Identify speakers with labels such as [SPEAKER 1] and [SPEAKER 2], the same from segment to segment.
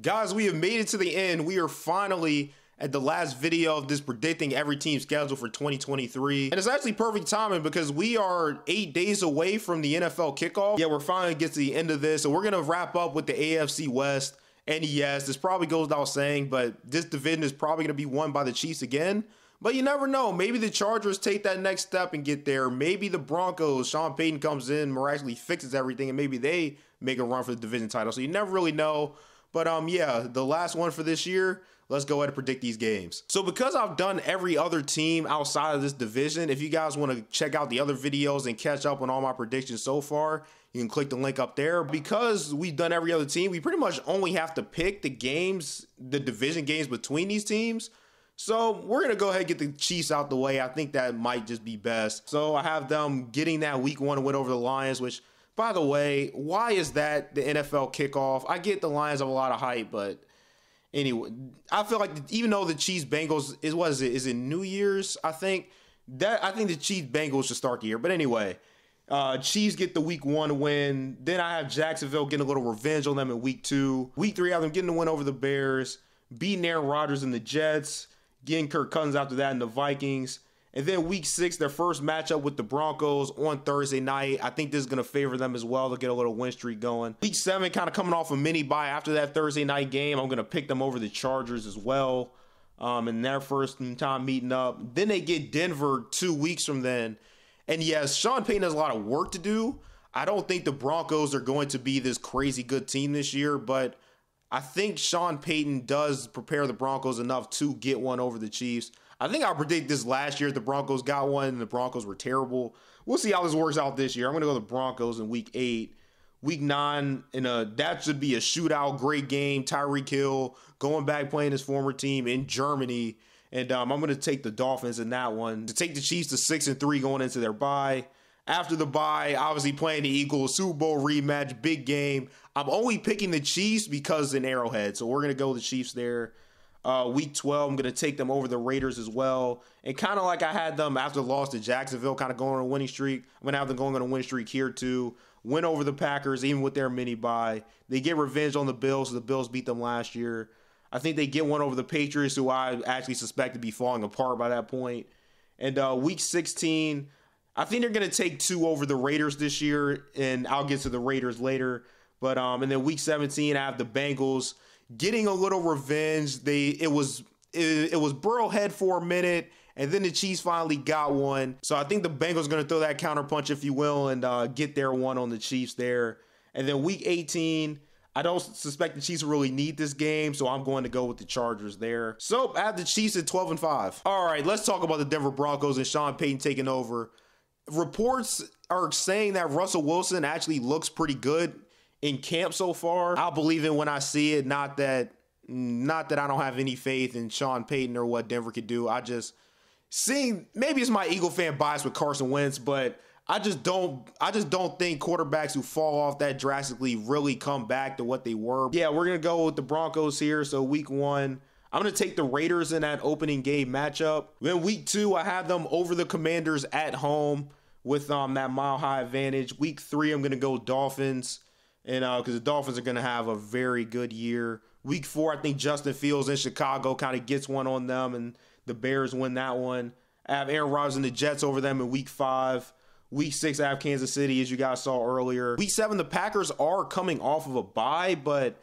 [SPEAKER 1] Guys, we have made it to the end. We are finally at the last video of this predicting every team's schedule for 2023. And it's actually perfect timing because we are 8 days away from the NFL kickoff. Yeah, we're finally getting to the end of this. So we're going to wrap up with the AFC West. And yes, this probably goes without saying, but this division is probably going to be won by the Chiefs again. But you never know. Maybe the Chargers take that next step and get there. Maybe the Broncos, Sean Payton comes in, miraculously fixes everything, and maybe they make a run for the division title. So you never really know. But yeah, the last one for this year, let's go ahead and predict these games. So because I've done every other team outside of this division, if you guys want to check out the other videos and catch up on all my predictions so far, you can click the link up there. Because we've done every other team, we pretty much only have to pick the games, the division games between these teams. So we're going to go ahead and get the Chiefs out the way. I think that might just be best. So I have them getting that week 1 win over the Lions, which, by the way, why is that the NFL kickoff? I get the Lions have a lot of hype, but anyway, I feel like even though the Chiefs Bengals is it New Year's? I think the Chiefs Bengals should start the year. But anyway, Chiefs get the week 1 win. Then I have Jacksonville getting a little revenge on them in week 2. Week 3, I have them getting the win over the Bears, beating Aaron Rodgers and the Jets, getting Kirk Cousins after that in the Vikings. And then week 6, their first matchup with the Broncos on Thursday night. I think this is going to favor them as well to get a little win streak going. Week 7, kind of coming off a mini bye after that Thursday night game. I'm going to pick them over the Chargers as well in their first time meeting up. Then they get Denver 2 weeks from then. And yes, Sean Payton has a lot of work to do. I don't think the Broncos are going to be this crazy good team this year, but I think Sean Payton does prepare the Broncos enough to get one over the Chiefs. I think I predict this last year. The Broncos got one and the Broncos were terrible. We'll see how this works out this year. I'm going to go to the Broncos in week 8. Week 9, that should be a shootout, great game. Tyreek Hill going back playing his former team in Germany. And I'm going to take the Dolphins in that one. To take the Chiefs to 6-3 going into their bye. After the bye, obviously playing the Eagles, Super Bowl rematch, big game. I'm only picking the Chiefs because in Arrowhead. So we're going to go with the Chiefs there. Week 12, I'm going to take them over the Raiders as well. And kind of like I had them after the loss to Jacksonville, kind of going on a winning streak. I'm going to have them going on a winning streak here too. Win over the Packers, even with their mini bye. They get revenge on the Bills. So the Bills beat them last year. I think they get one over the Patriots, who I actually suspect to be falling apart by that point. And week 16, I think they're going to take 2 over the Raiders this year. And I'll get to the Raiders later. But and then week 17, I have the Bengals getting a little revenge. It was Burrowhead for a minute, and then the Chiefs finally got one. So I think the Bengals are going to throw that counter punch, if you will, and get their one on the Chiefs there. And then week 18, I don't suspect the Chiefs really need this game, so I'm going to go with the Chargers there. So I have the Chiefs at 12-5. All right, let's talk about the Denver Broncos and Sean Payton taking over. Reports are saying that Russell Wilson actually looks pretty good in camp so far. I'll believe it when I see it. Not that I don't have any faith in Sean Payton or what Denver could do. Maybe it's my Eagle fan bias with Carson Wentz, but I just don't think quarterbacks who fall off that drastically really come back to what they were. Yeah, we're going to go with the Broncos here. So week 1, I'm going to take the Raiders in that opening game matchup. Then week 2, I have them over the Commanders at home with that mile-high advantage. Week 3, I'm going to go Dolphins. And because the Dolphins are going to have a very good year. Week 4, I think Justin Fields in Chicago kind of gets one on them, and the Bears win that one. I have Aaron Rodgers and the Jets over them in week 5. Week 6, I have Kansas City, as you guys saw earlier. Week 7, the Packers are coming off of a bye, but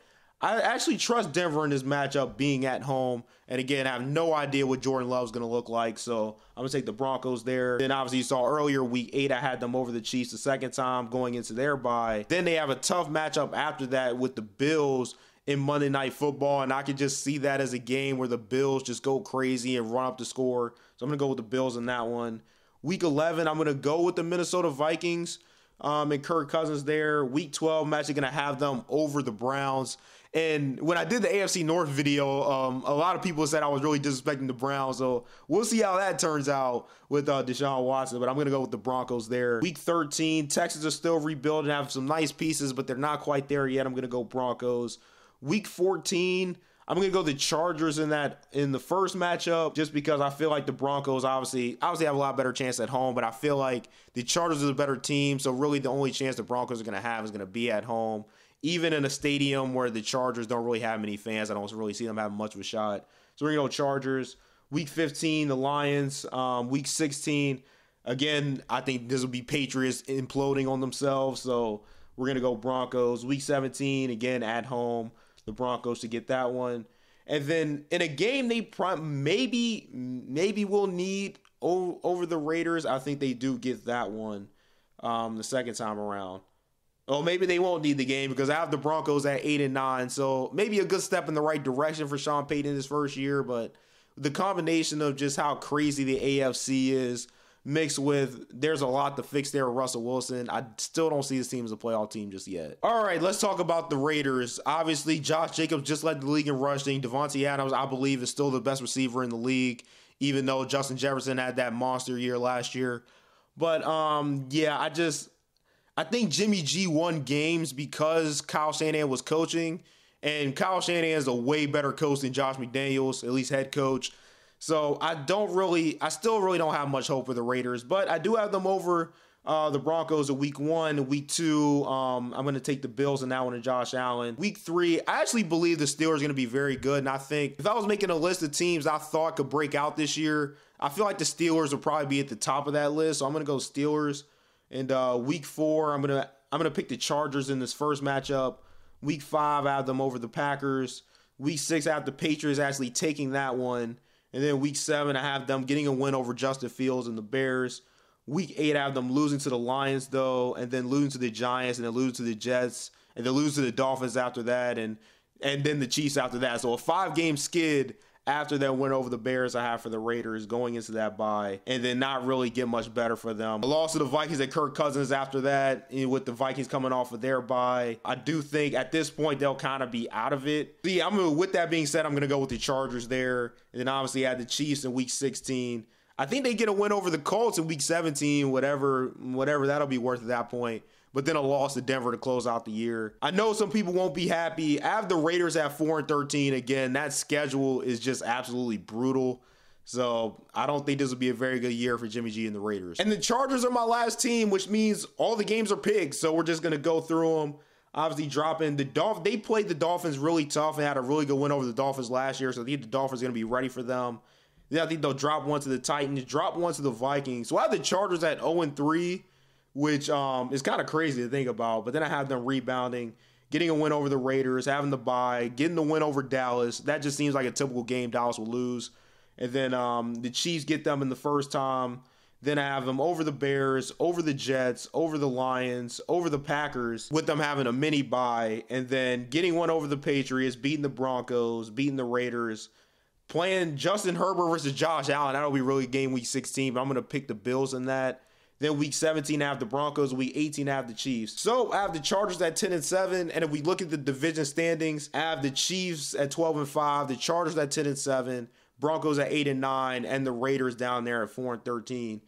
[SPEAKER 1] I actually trust Denver in this matchup being at home. And again, I have no idea what Jordan Love is going to look like, so I'm going to take the Broncos there. Then obviously you saw earlier, week 8, I had them over the Chiefs the second time going into their bye. Then they have a tough matchup after that with the Bills in Monday Night Football, and I could just see that as a game where the Bills just go crazy and run up the score. So I'm going to go with the Bills in that one. Week 11, I'm going to go with the Minnesota Vikings and Kirk Cousins there. Week 12, I'm actually going to have them over the Browns. And when I did the AFC North video, a lot of people said I was really disrespecting the Browns. So we'll see how that turns out with Deshaun Watson. But I'm going to go with the Broncos there. Week 13, Texans are still rebuilding, have some nice pieces, but they're not quite there yet. I'm going to go Broncos. Week 14, I'm going to go the Chargers in the first matchup, just because I feel like the Broncos obviously have a lot better chance at home, but I feel like the Chargers are the better team. So really the only chance the Broncos are going to have is going to be at home. even in a stadium where the Chargers don't really have many fans. I don't really see them having much of a shot. So we're going to go Chargers. Week 15, the Lions. Week 16, again, I think this will be Patriots imploding on themselves. So we're going to go Broncos. Week 17, again, at home, the Broncos to get that one. And then in a game they maybe will need over the Raiders, I think they do get that one the second time around. Oh, maybe they won't need the game because I have the Broncos at 8-9. So maybe a good step in the right direction for Sean Payton his first year. But the combination of just how crazy the AFC is mixed with there's a lot to fix there with Russell Wilson, I still don't see this team as a playoff team just yet. All right, let's talk about the Raiders. Obviously, Josh Jacobs just led the league in rushing. Devontae Adams, I believe, is still the best receiver in the league, even though Justin Jefferson had that monster year last year. But, yeah, I think Jimmy G won games because Kyle Shanahan was coaching, and Kyle Shanahan is a way better coach than Josh McDaniels, at least head coach. So I still really don't have much hope for the Raiders, but I do have them over the Broncos in week 1. Week 2, I'm going to take the Bills in that one to Josh Allen. Week 3, I actually believe the Steelers are going to be very good, and I think if I was making a list of teams I thought could break out this year, I feel like the Steelers would probably be at the top of that list, so I'm going to go Steelers. And week 4, I'm gonna pick the Chargers in this first matchup. Week 5, I have them over the Packers. Week 6, I have the Patriots actually taking that one. And then week 7, I have them getting a win over Justin Fields and the Bears. Week 8, I have them losing to the Lions, though, and then losing to the Giants, and then losing to the Jets, and then losing to the Dolphins after that, and then the Chiefs after that. So a 5-game skid after that win over the Bears I have for the Raiders going into that bye, and then not really get much better for them. A loss to the Vikings at Kirk Cousins after that, with the Vikings coming off of their bye. I do think at this point they'll kind of be out of it. So yeah, with that being said, I'm going to go with the Chargers there, and then obviously add the Chiefs in week 16. I think they get a win over the Colts in week 17, whatever that'll be worth at that point. But then a loss to Denver to close out the year. I know some people won't be happy. I have the Raiders at 4-13. Again, that schedule is just absolutely brutal. So I don't think this will be a very good year for Jimmy G and the Raiders. And the Chargers are my last team, which means all the games are pigs. So we're just going to go through them. Obviously dropping the Dolphins. They played the Dolphins really tough and had a really good win over the Dolphins last year. So I think the Dolphins are going to be ready for them. Then I think they'll drop one to the Titans, drop one to the Vikings. So I have the Chargers at 0-3. Which is kind of crazy to think about. But then I have them rebounding, getting a win over the Raiders, having the bye, getting the win over Dallas. That just seems like a typical game Dallas will lose. And then the Chiefs get them in the first time. Then I have them over the Bears, over the Jets, over the Lions, over the Packers, with them having a mini bye. And then getting one over the Patriots, beating the Broncos, beating the Raiders, playing Justin Herbert versus Josh Allen. That'll be really game week 16, but I'm going to pick the Bills in that. Then week 17, I have the Broncos. Week 18, I have the Chiefs. So I have the Chargers at 10-7. And if we look at the division standings, I have the Chiefs at 12-5, the Chargers at 10-7, Broncos at 8-9, and the Raiders down there at 4-13.